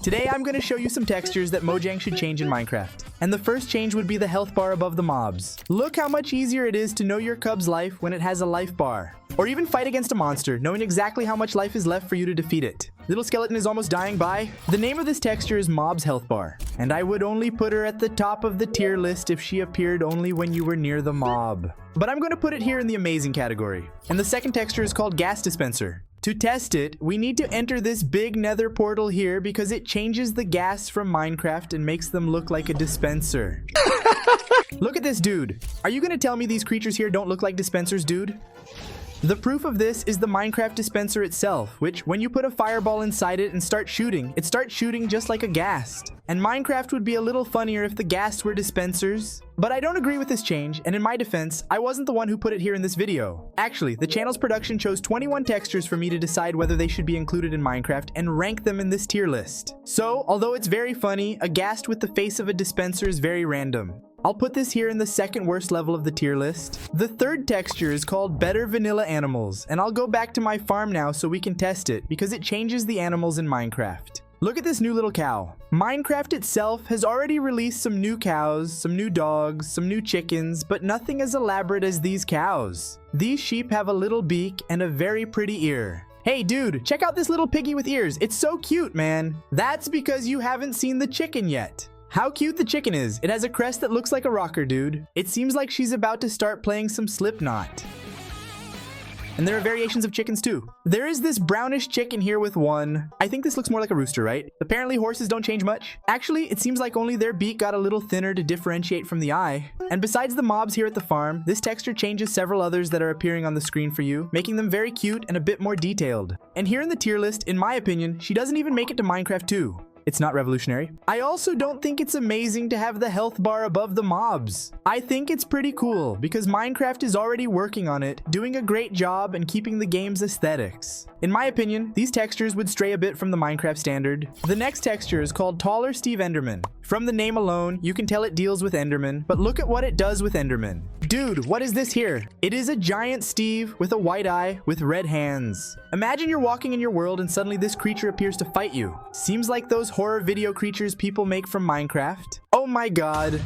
Today I'm going to show you some textures that Mojang should change in Minecraft. And the first change would be the health bar above the mobs. Look how much easier it is to know your cub's life when it has a life bar. Or even fight against a monster, knowing exactly how much life is left for you to defeat it. Little skeleton is almost dying by. The name of this texture is Mob's Health Bar. And I would only put her at the top of the tier list if she appeared only when you were near the mob. But I'm going to put it here in the amazing category. And the second texture is called Gas Dispenser. To test it, we need to enter this big nether portal here because it changes the gas from Minecraft and makes them look like a dispenser. Look at this dude. Are you gonna tell me these creatures here don't look like dispensers, dude? The proof of this is the Minecraft dispenser itself, which when you put a fireball inside it and start shooting, it starts shooting just like a ghast. And Minecraft would be a little funnier if the ghasts were dispensers. But I don't agree with this change, and in my defense, I wasn't the one who put it here in this video. Actually, the channel's production chose 21 textures for me to decide whether they should be included in Minecraft and rank them in this tier list. So, although it's very funny, a ghast with the face of a dispenser is very random. I'll put this here in the second worst level of the tier list. The third texture is called Better Vanilla Animals, and I'll go back to my farm now so we can test it because it changes the animals in Minecraft. Look at this new little cow. Minecraft itself has already released some new cows, some new dogs, some new chickens, but nothing as elaborate as these cows. These sheep have a little beak and a very pretty ear. Hey dude, check out this little piggy with ears. It's so cute, man. That's because you haven't seen the chicken yet. How cute the chicken is. It has a crest that looks like a rocker, dude. It seems like she's about to start playing some Slipknot. And there are variations of chickens too. There is this brownish chicken here with one. I think this looks more like a rooster, right? Apparently horses don't change much. Actually, it seems like only their beak got a little thinner to differentiate from the eye. And besides the mobs here at the farm, this texture changes several others that are appearing on the screen for you, making them very cute and a bit more detailed. And here in the tier list, in my opinion, she doesn't even make it to Minecraft 2. It's not revolutionary. I also don't think it's amazing to have the health bar above the mobs. I think it's pretty cool because Minecraft is already working on it, doing a great job and keeping the game's aesthetics. In my opinion, these textures would stray a bit from the Minecraft standard. The next texture is called Taller Steve Enderman. From the name alone, you can tell it deals with Enderman, but look at what it does with Enderman. Dude, what is this here? It is a giant Steve with a white eye with red hands. Imagine you're walking in your world and suddenly this creature appears to fight you. Seems like those horror video creatures people make from Minecraft. Oh my god.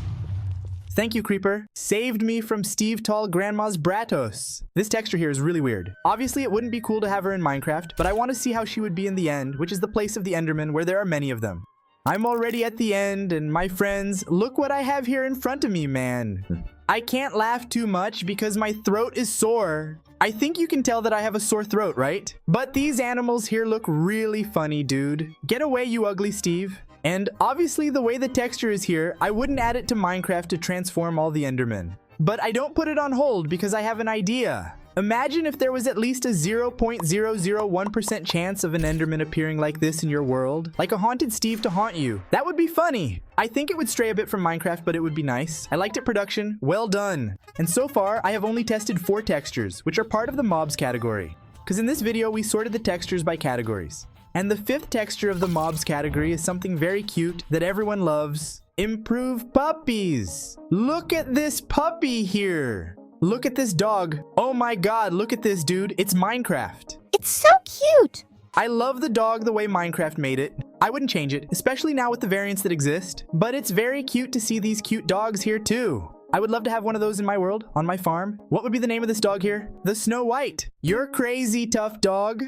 Thank you, Creeper. Saved me from Steve Tall Grandma's Bratos. This texture here is really weird. Obviously, it wouldn't be cool to have her in Minecraft, but I want to see how she would be in the end, which is the place of the Enderman where there are many of them. I'm already at the end, and my friends, look what I have here in front of me, man. I can't laugh too much because my throat is sore. I think you can tell that I have a sore throat, right? But these animals here look really funny, dude. Get away, you ugly Steve. And obviously the way the texture is here, I wouldn't add it to Minecraft to transform all the Endermen. But I don't put it on hold because I have an idea. Imagine if there was at least a 0.001% chance of an Enderman appearing like this in your world, like a haunted Steve to haunt you. That would be funny. I think it would stray a bit from Minecraft, but it would be nice. I liked it production. Well done. And so far, I have only tested 4 textures, which are part of the mobs category. Because in this video, we sorted the textures by categories. And the 5th texture of the mobs category is something very cute that everyone loves. Improve puppies. Look at this puppy here. Look at this dog. Oh my god, look at this dude. It's Minecraft. It's so cute. I love the dog the way Minecraft made it. I wouldn't change it, especially now with the variants that exist. But it's very cute to see these cute dogs here too. I would love to have one of those in my world, on my farm. What would be the name of this dog here? The Snow White. You're crazy, tough dog.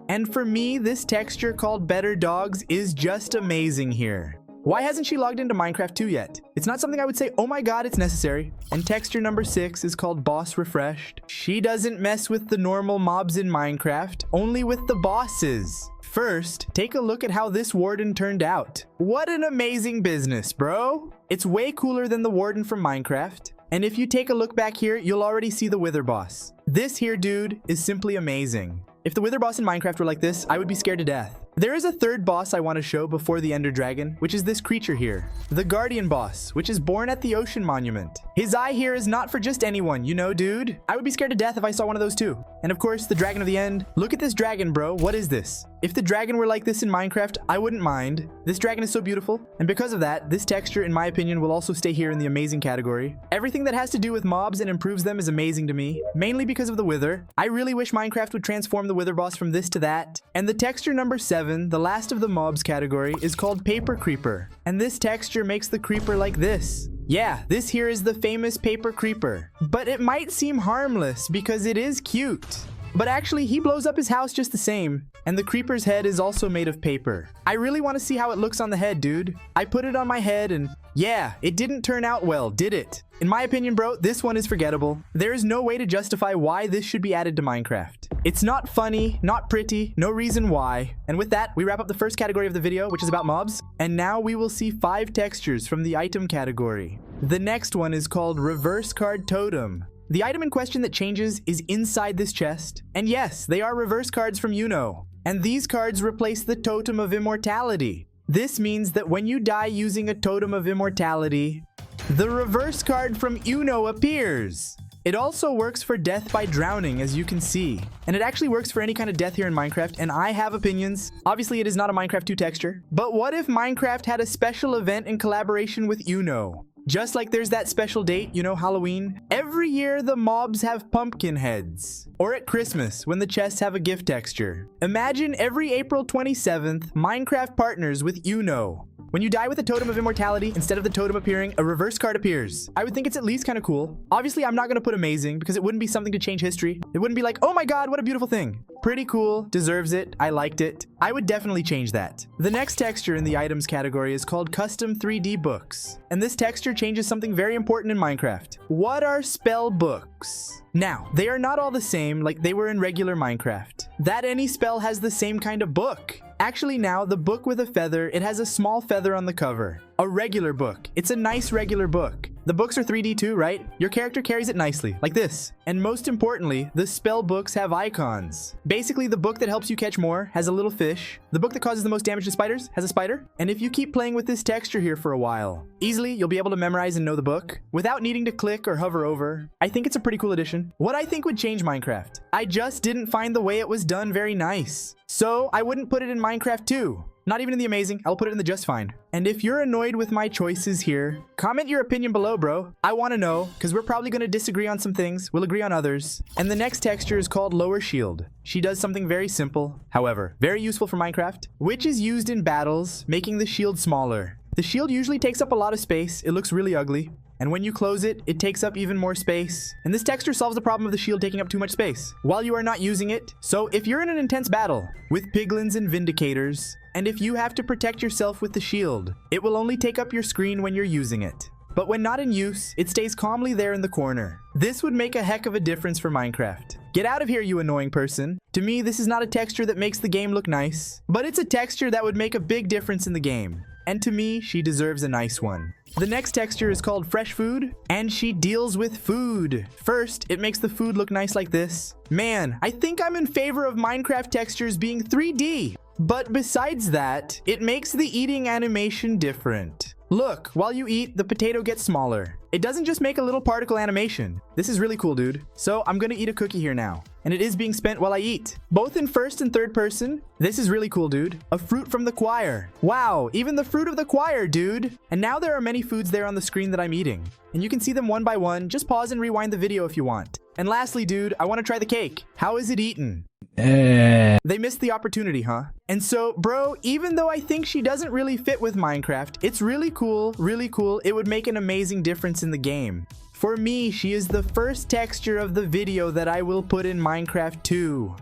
And for me, this texture called Better Dogs is just amazing here. Why hasn't she logged into Minecraft 2 yet? It's not something I would say, oh my god, it's necessary. And texture number 6 is called Boss Refreshed. She doesn't mess with the normal mobs in Minecraft, only with the bosses. First, take a look at how this warden turned out. What an amazing business, bro. It's way cooler than the warden from Minecraft. And if you take a look back here, you'll already see the Wither boss. This here dude is simply amazing. If the Wither boss in Minecraft were like this, I would be scared to death. There is a third boss I want to show before the Ender Dragon, which is this creature here. The Guardian boss, which is born at the Ocean Monument. His eye here is not for just anyone, you know, dude? I would be scared to death if I saw one of those too. And of course, the Dragon of the End. Look at this dragon, bro. What is this? If the dragon were like this in Minecraft, I wouldn't mind. This dragon is so beautiful, and because of that, this texture, in my opinion, will also stay here in the amazing category. Everything that has to do with mobs and improves them is amazing to me, mainly because of the wither. I really wish Minecraft would transform the wither boss from this to that. And the texture number 7, the last of the mobs category, is called Paper Creeper. And this texture makes the creeper like this. Yeah, this here is the famous Paper Creeper. But it might seem harmless because it is cute. But actually, he blows up his house just the same. And the creeper's head is also made of paper. I really want to see how it looks on the head, dude. I put it on my head and yeah, it didn't turn out well, did it? In my opinion, bro, this one is forgettable. There is no way to justify why this should be added to Minecraft. It's not funny, not pretty, no reason why. And with that, we wrap up the first category of the video, which is about mobs. And now we will see 5 textures from the item category. The next one is called Reverse Card Totem. The item in question that changes is inside this chest. And yes, they are reverse cards from Uno. And these cards replace the Totem of Immortality. This means that when you die using a Totem of Immortality, the reverse card from Uno appears. It also works for death by drowning, as you can see. And it actually works for any kind of death here in Minecraft, and I have opinions. Obviously, it is not a Minecraft 2 texture. But what if Minecraft had a special event in collaboration with Uno? Just like there's that special date, you know, Halloween. Every year, the mobs have pumpkin heads. Or at Christmas, when the chests have a gift texture. Imagine every April 27th, Minecraft partners with Uno. When you die with a Totem of Immortality, instead of the totem appearing, a reverse card appears. I would think it's at least kind of cool. Obviously, I'm not going to put amazing because it wouldn't be something to change history. It wouldn't be like, oh my god, what a beautiful thing. Pretty cool, deserves it, I liked it. I would definitely change that. The next texture in the items category is called Custom 3D Books. And this texture changes something very important in Minecraft. What are spell books? Now, they are not all the same like they were in regular Minecraft. That any spell has the same kind of book. Actually now, the book with a feather, it has a small feather on the cover. A regular book. It's a nice regular book. The books are 3D too, right? Your character carries it nicely, like this. And most importantly, the spell books have icons. Basically, the book that helps you catch more has a little fish. The book that causes the most damage to spiders has a spider. And if you keep playing with this texture here for a while, easily you'll be able to memorize and know the book without needing to click or hover over. I think it's a pretty cool addition. What I think would change Minecraft, I just didn't find the way it was done very nice. So I wouldn't put it in Minecraft 2. Not even in the amazing, I'll put it in the just fine. And if you're annoyed with my choices here, comment your opinion below, bro. I want to know, because we're probably going to disagree on some things, we'll agree on others. And the next texture is called Lower Shield. She does something very simple, however, very useful for Minecraft, which is used in battles, making the shield smaller. The shield usually takes up a lot of space, it looks really ugly. And when you close it, it takes up even more space. And this texture solves the problem of the shield taking up too much space while you are not using it. So if you're in an intense battle with piglins and vindicators, and if you have to protect yourself with the shield, it will only take up your screen when you're using it. But when not in use, it stays calmly there in the corner. This would make a heck of a difference for Minecraft. Get out of here, you annoying person. To me, this is not a texture that makes the game look nice, but it's a texture that would make a big difference in the game. And to me, she deserves a nice one. The next texture is called Fresh Food, and she deals with food. First, it makes the food look nice like this. Man, I think I'm in favor of Minecraft textures being 3D. But besides that, it makes the eating animation different. Look, while you eat, the potato gets smaller. It doesn't just make a little particle animation. This is really cool, dude. So I'm gonna eat a cookie here now. And it is being spent while I eat. Both in first and third person. This is really cool, dude. A fruit from the choir. Wow, even the fruit of the choir, dude. And now there are many foods there on the screen that I'm eating. And you can see them one by one. Just pause and rewind the video if you want. And lastly, dude, I want to try the cake. How is it eaten? They missed the opportunity, huh? And so, bro, even though I think she doesn't really fit with Minecraft, it's really cool, really cool. It would make an amazing difference in the game. For me, she is the first texture of the video that I will put in Minecraft 2.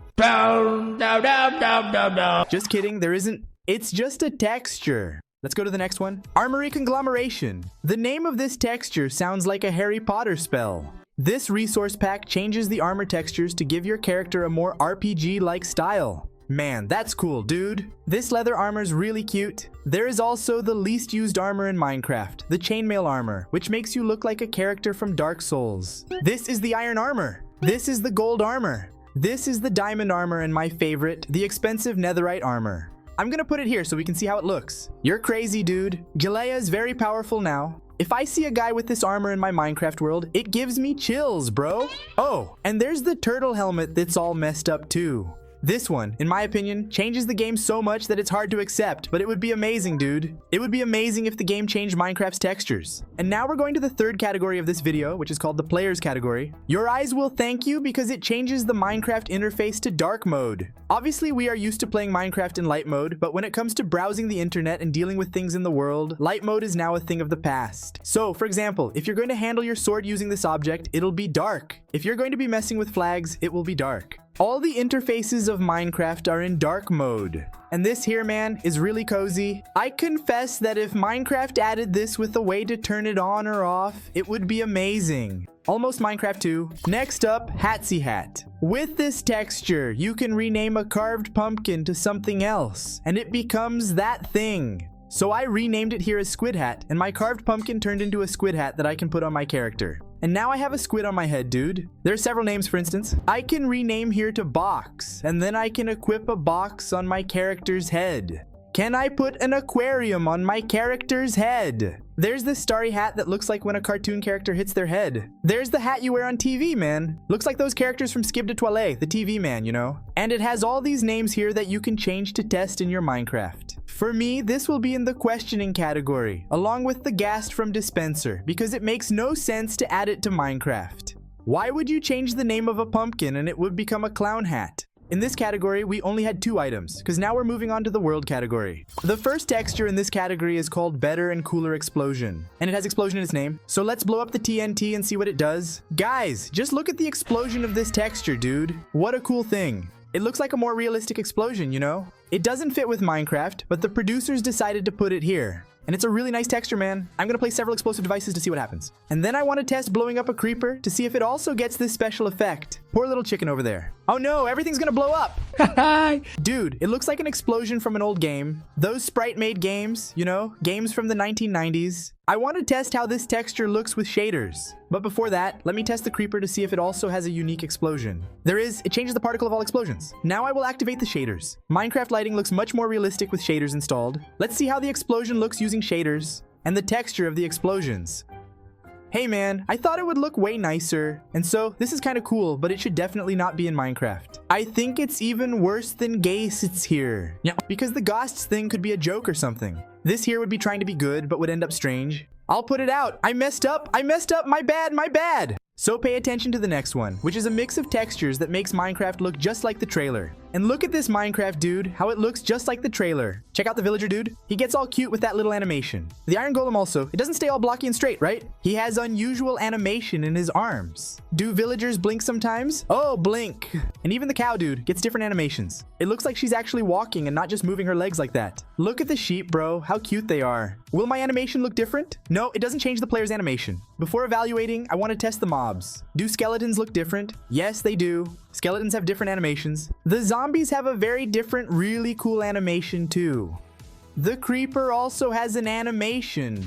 Just kidding, there isn't. It's just a texture. Let's go to the next one. Armory Conglomeration. The name of this texture sounds like a Harry Potter spell. This resource pack changes the armor textures to give your character a more RPG-like style. Man, that's cool, dude. This leather armor's really cute. There is also the least used armor in Minecraft, the chainmail armor, which makes you look like a character from Dark Souls. This is the iron armor. This is the gold armor. This is the diamond armor, and my favorite, the expensive netherite armor. I'm gonna put it here so we can see how it looks. You're crazy, dude. Geleia is very powerful now. If I see a guy with this armor in my Minecraft world, it gives me chills, bro. Oh, and there's the turtle helmet that's all messed up too. This one, in my opinion, changes the game so much that it's hard to accept, but it would be amazing, dude. It would be amazing if the game changed Minecraft's textures. And now we're going to the third category of this video, which is called the players category. Your eyes will thank you because it changes the Minecraft interface to dark mode. Obviously, we are used to playing Minecraft in light mode, but when it comes to browsing the internet and dealing with things in the world, light mode is now a thing of the past. So, for example, if you're going to handle your sword using this object, it'll be dark. If you're going to be messing with flags, it will be dark. All the interfaces of Minecraft are in dark mode. And this here, man, is really cozy. I confess that if Minecraft added this with a way to turn it on or off, it would be amazing. Almost Minecraft 2. Next up, Hatsy Hat. With this texture, you can rename a carved pumpkin to something else, and it becomes that thing. So I renamed it here as Squid Hat, and my carved pumpkin turned into a squid hat that I can put on my character. And now I have a squid on my head, dude. There are several names, for instance. I can rename here to Box, and then I can equip a box on my character's head. Can I put an aquarium on my character's head? There's this starry hat that looks like when a cartoon character hits their head. There's the hat you wear on TV, man. Looks like those characters from Skib de Toilet, the TV man, you know? And it has all these names here that you can change to test in your Minecraft. For me, this will be in the questioning category, along with the Ghast from Dispenser, because it makes no sense to add it to Minecraft. Why would you change the name of a pumpkin and it would become a clown hat? In this category, we only had 2 items, because now we're moving on to the world category. The first texture in this category is called Better and Cooler Explosion, and it has explosion in its name. So let's blow up the TNT and see what it does. Guys, just look at the explosion of this texture, dude. What a cool thing. It looks like a more realistic explosion, you know? It doesn't fit with Minecraft, but the producers decided to put it here. And it's a really nice texture, man. I'm gonna place several explosive devices to see what happens. And then I want to test blowing up a creeper to see if it also gets this special effect. Poor little chicken over there. Oh no, everything's gonna blow up. Dude, it looks like an explosion from an old game. Those sprite-made games, you know, games from the 1990s. I want to test how this texture looks with shaders. But before that, let me test the creeper to see if it also has a unique explosion. It changes the particle of all explosions. Now I will activate the shaders. Minecraft lighting looks much more realistic with shaders installed. Let's see how the explosion looks using shaders and the texture of the explosions. Hey man, I thought it would look way nicer, and so this is kind of cool, but it should definitely not be in Minecraft. I think it's even worse than Ghasts here. Yeah, because the Ghasts thing could be a joke or something. This here would be trying to be good, but would end up strange. I'll put it out. I messed up, my bad. So pay attention to the next one, which is a mix of textures that makes Minecraft look just like the trailer. And look at this Minecraft dude, how it looks just like the trailer. Check out the villager dude. He gets all cute with that little animation. The iron golem also, it doesn't stay all blocky and straight, right? He has unusual animation in his arms. Do villagers blink sometimes? Oh, blink. And even the cow dude gets different animations. It looks like she's actually walking and not just moving her legs like that. Look at the sheep, bro, how cute they are. Will my animation look different? No, it doesn't change the player's animation. Before evaluating, I want to test the mobs. Do skeletons look different? Yes, they do. Skeletons have different animations. The zombies have a very different, really cool animation too. The creeper also has an animation.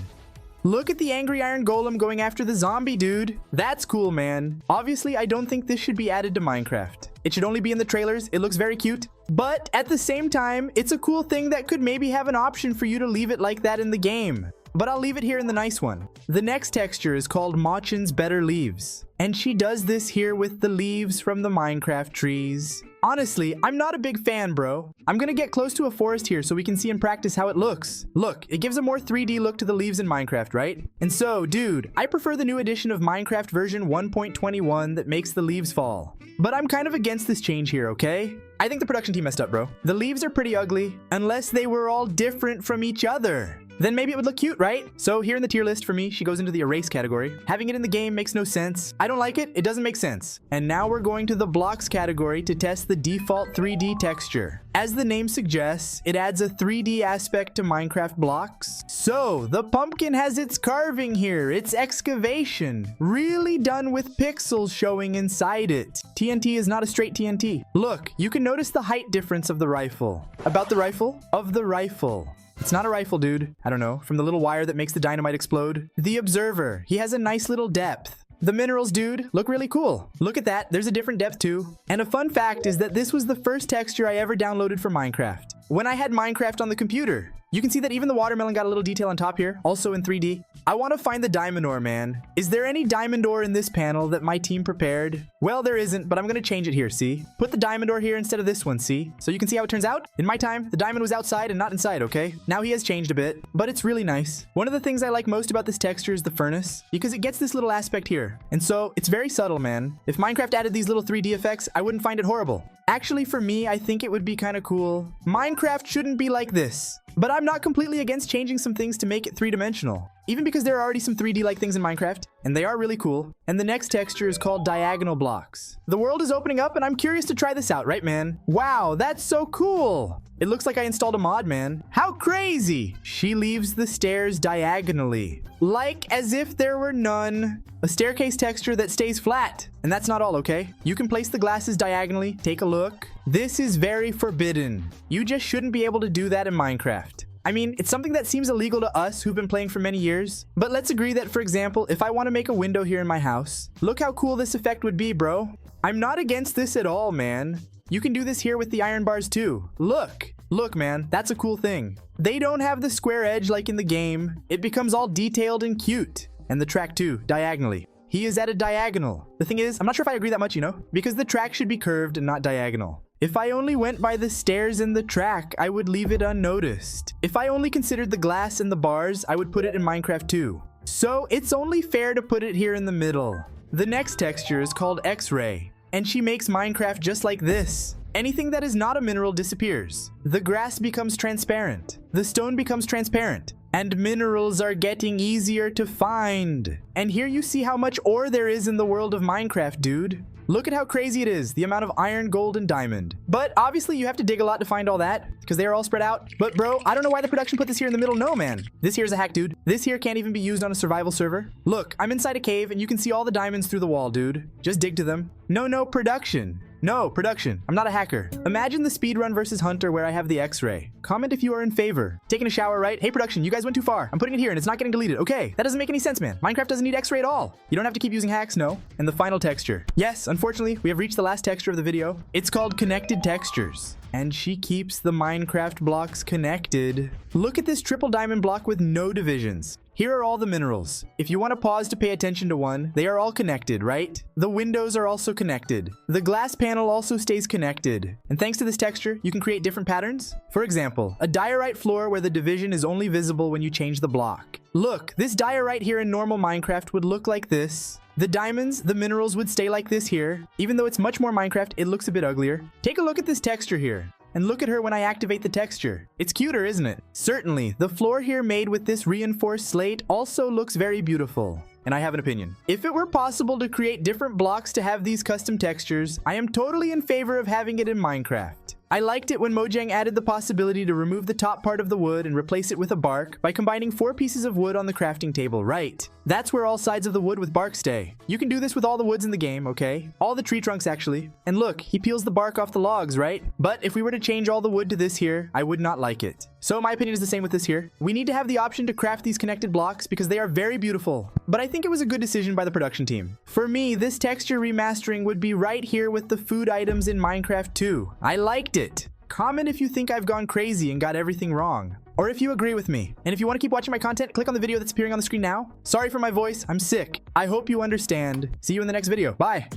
Look at the angry iron golem going after the zombie dude. That's cool, man. Obviously, I don't think this should be added to Minecraft. It should only be in the trailers. It looks very cute. But at the same time, it's a cool thing that could maybe have an option for you to leave it like that in the game. But I'll leave it here in the nice one. The next texture is called Machin's Better Leaves. And she does this here with the leaves from the Minecraft trees. Honestly, I'm not a big fan, bro. I'm gonna get close to a forest here so we can see in practice how it looks. Look, it gives a more 3D look to the leaves in Minecraft, right? And so, dude, I prefer the new edition of Minecraft version 1.21 that makes the leaves fall. But I'm kind of against this change here, okay? I think the production team messed up, bro. The leaves are pretty ugly, unless they were all different from each other. Then maybe it would look cute, right? So here in the tier list for me, she goes into the erase category. Having it in the game makes no sense. I don't like it. It doesn't make sense. And now we're going to the blocks category to test the default 3D texture. As the name suggests, it adds a 3D aspect to Minecraft blocks. So the pumpkin has its carving here, its excavation, really done with pixels showing inside it. TNT is not a straight TNT. Look, you can notice the height difference of the rifle. About the rifle? Of the rifle. It's not a rifle, dude. I don't know, from the little wire that makes the dynamite explode. The observer, he has a nice little depth. The minerals, dude, look really cool. Look at that, there's a different depth too. And a fun fact is that this was the first texture I ever downloaded for Minecraft. when I had Minecraft on the computer. You can see that even the watermelon got a little detail on top here, also in 3D. I want to find the diamond ore, man. Is there any diamond ore in this panel that my team prepared? Well, there isn't, but I'm going to change it here, see? Put the diamond ore here instead of this one, see? So you can see how it turns out? In my time, the diamond was outside and not inside, okay? Now he has changed a bit, but it's really nice. One of the things I like most about this texture is the furnace, because it gets this little aspect here. And so, it's very subtle, man. If Minecraft added these little 3D effects, I wouldn't find it horrible. Actually, for me, I think it would be kind of cool. Minecraft shouldn't be like this. But I'm not completely against changing some things to make it three-dimensional. Even because there are already some 3D-like things in Minecraft, and they are really cool. And the next texture is called diagonal blocks. The world is opening up, and I'm curious to try this out, right, man? Wow, that's so cool! It looks like I installed a mod, man. How crazy! She leaves the stairs diagonally. Like as if there were none. A staircase texture that stays flat. And that's not all, okay? You can place the glasses diagonally. Take a look. This is very forbidden. You just shouldn't be able to do that in Minecraft. I mean, it's something that seems illegal to us who've been playing for many years. But let's agree that, for example, if I want to make a window here in my house, look how cool this effect would be, bro. I'm not against this at all, man. You can do this here with the iron bars too. Look, man, that's a cool thing. They don't have the square edge like in the game. It becomes all detailed and cute. And the track too, diagonally. He is at a diagonal. The thing is, I'm not sure if I agree that much, you know? Because the track should be curved and not diagonal. If I only went by the stairs and the track, I would leave it unnoticed. If I only considered the glass and the bars, I would put it in Minecraft too. So it's only fair to put it here in the middle. The next texture is called X-ray, and she makes Minecraft just like this. Anything that is not a mineral disappears. The grass becomes transparent. The stone becomes transparent. And minerals are getting easier to find. And here you see how much ore there is in the world of Minecraft, dude. Look at how crazy it is, the amount of iron, gold, and diamond. But obviously you have to dig a lot to find all that, because they are all spread out. But bro, I don't know why the production put this here in the middle. No, man. This here is a hack, dude. This here can't even be used on a survival server. Look, I'm inside a cave, and you can see all the diamonds through the wall, dude. Just dig to them. No, production. No, production. I'm not a hacker. Imagine the speedrun versus Hunter where I have the X-ray. Comment if you are in favor. Taking a shower, right? Hey, production, you guys went too far. I'm putting it here and it's not getting deleted. Okay, that doesn't make any sense, man. Minecraft doesn't need X-ray at all. You don't have to keep using hacks, no. And the final texture. Yes, unfortunately, we have reached the last texture of the video. It's called connected textures. And she keeps the Minecraft blocks connected. Look at this triple diamond block with no divisions. Here are all the minerals. If you want to pause to pay attention to one, they are all connected, right? The windows are also connected. The glass panel also stays connected. And thanks to this texture, you can create different patterns. For example, a diorite floor where the division is only visible when you change the block. Look, this diorite here in normal Minecraft would look like this. The diamonds, the minerals would stay like this here. Even though it's much more Minecraft, it looks a bit uglier. Take a look at this texture here. And look at her when I activate the texture. It's cuter, isn't it? Certainly, the floor here made with this reinforced slate also looks very beautiful. And I have an opinion. If it were possible to create different blocks to have these custom textures, I am totally in favor of having it in Minecraft. I liked it when Mojang added the possibility to remove the top part of the wood and replace it with a bark by combining 4 pieces of wood on the crafting table, right? That's where all sides of the wood with bark stay. You can do this with all the woods in the game, okay? All the tree trunks, actually. And look, he peels the bark off the logs, right? But if we were to change all the wood to this here, I would not like it. So my opinion is the same with this here. We need to have the option to craft these connected blocks because they are very beautiful. But I think it was a good decision by the production team. For me, this texture remastering would be right here with the food items in Minecraft 2. I liked it. Comment if you think I've gone crazy and got everything wrong. Or if you agree with me. And if you want to keep watching my content, click on the video that's appearing on the screen now. Sorry for my voice, I'm sick. I hope you understand. See you in the next video. Bye.